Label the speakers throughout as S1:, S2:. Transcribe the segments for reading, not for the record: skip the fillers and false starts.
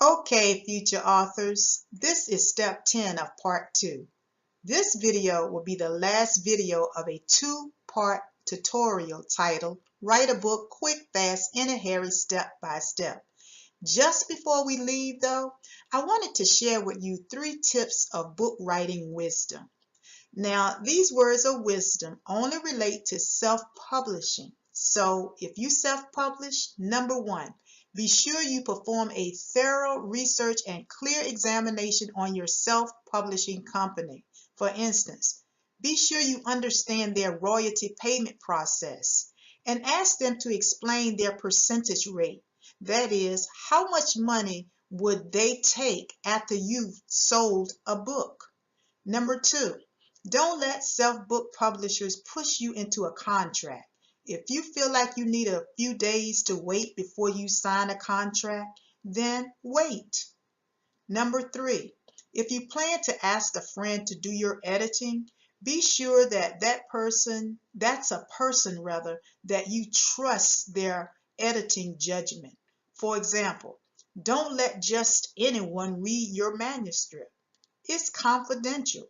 S1: Okay, future authors, this is step 10 of part 2. This video will be the last video of a two-part tutorial titled Write a Book Quick, Fast, in a Hurry, Step by Step. Just before we leave though, I wanted to share with you 3 tips of book writing wisdom. Now, these words of wisdom only relate to self-publishing. So if you self-publish, number 1, be sure you perform a thorough research and clear examination on your self-publishing company. For instance, be sure you understand their royalty payment process and ask them to explain their percentage rate. That is, how much money would they take after you've sold a book? Number 2, don't let self-book publishers push you into a contract. If you feel like you need a few days to wait before you sign a contract, then wait. Number 3, if you plan to ask a friend to do your editing, be sure that that's a person that you trust their editing judgment. For example, don't let just anyone read your manuscript. It's confidential.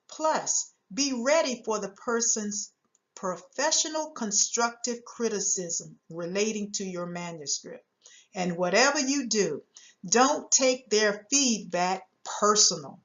S1: Plus, be ready for the person's professional constructive criticism relating to your manuscript. And whatever you do, don't take their feedback personal.